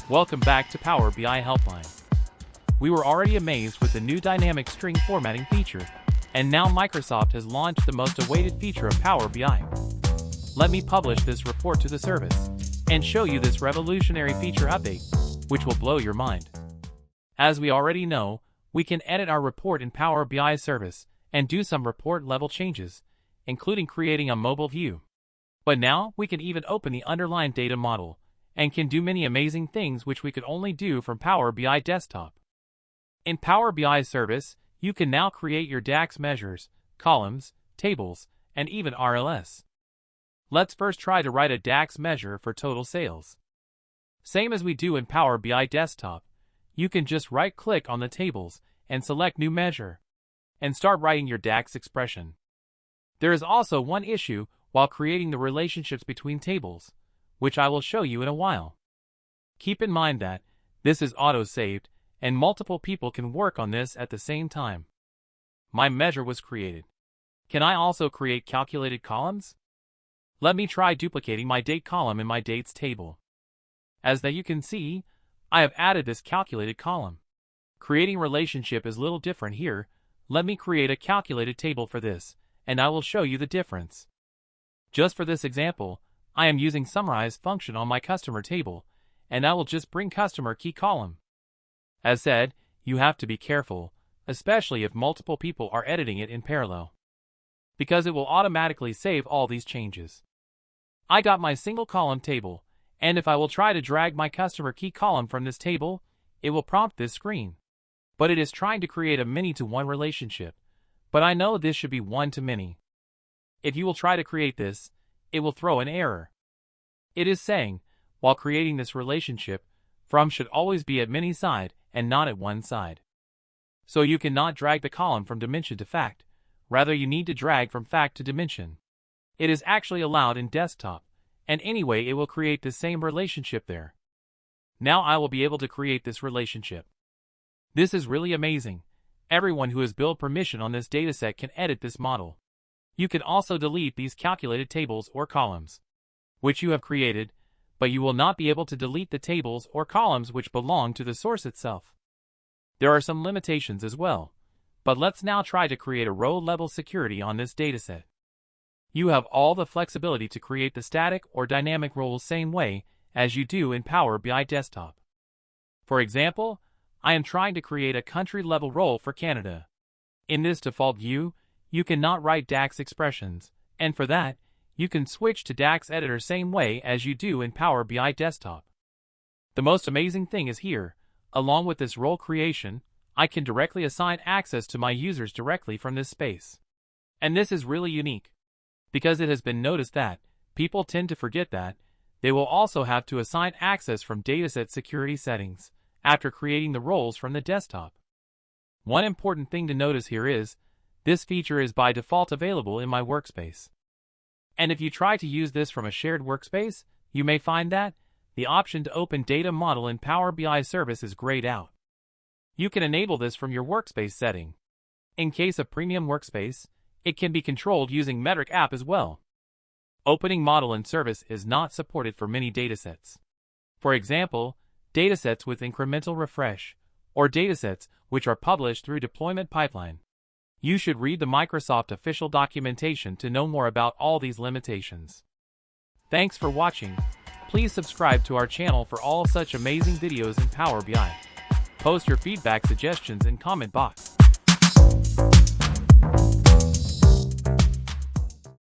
Welcome back to Power BI Helpline. We were already amazed with the new dynamic string formatting feature, and now Microsoft has launched the most awaited feature of Power BI. Let me publish this report to the service and show you this revolutionary feature update, which will blow your mind. As we already know, we can edit our report in Power BI service and do some report level changes, including creating a mobile view. But now we can even open the underlying data model and can do many amazing things which we could only do from Power BI desktop. In Power BI service, you can now create your DAX measures, columns, tables, and even RLS. Let's first try to write a DAX measure for total sales. Same as we do in Power BI desktop, you can just right-click on the tables and select New Measure, and start writing your DAX expression. There is also one issue while creating the relationships between tables, which I will show you in a while. Keep in mind that this is auto-saved, and multiple people can work on this at the same time. My measure was created. Can I also create calculated columns? Let me try duplicating my date column in my dates table. As you can see, I have added this calculated column. Creating relationship is a little different here. Let me create a calculated table for this, and I will show you the difference. Just for this example, I am using summarize function on my customer table, and I will just bring customer key column. As said, you have to be careful, especially if multiple people are editing it in parallel, because it will automatically save all these changes. I got my single column table, and if I will try to drag my customer key column from this table, it will prompt this screen. But it is trying to create a many-to-one relationship, but I know this should be one-to-many. If you will try to create this, it will throw an error. It is saying, while creating this relationship, from should always be at many side and not at one side. So you cannot drag the column from dimension to fact, rather you need to drag from fact to dimension. It is actually allowed in desktop, and anyway it will create the same relationship there. Now I will be able to create this relationship. This is really amazing. Everyone who has built permission on this dataset can edit this model. You can also delete these calculated tables or columns, which you have created, but you will not be able to delete the tables or columns which belong to the source itself. There are some limitations as well, but let's now try to create a row-level security on this dataset. You have all the flexibility to create the static or dynamic roles same way as you do in Power BI desktop. For example, I am trying to create a country-level role for Canada. In this default view, you cannot write DAX expressions, and for that, you can switch to DAX editor same way as you do in Power BI desktop. The most amazing thing is here, along with this role creation, I can directly assign access to my users directly from this space. And this is really unique, because it has been noticed that people tend to forget that they will also have to assign access from dataset security settings after creating the roles from the desktop. One important thing to notice here is, this feature is by default available in my workspace. And if you try to use this from a shared workspace, you may find that the option to open data model in Power BI service is grayed out. You can enable this from your workspace setting. In case of premium workspace, it can be controlled using metric app as well. Opening model in service is not supported for many datasets. For example, datasets with incremental refresh, or datasets which are published through deployment pipeline. You should read the Microsoft official documentation to know more about all these limitations. Thanks for watching. Please subscribe to our channel for all such amazing videos in Power BI. Post your feedback suggestions in comment box.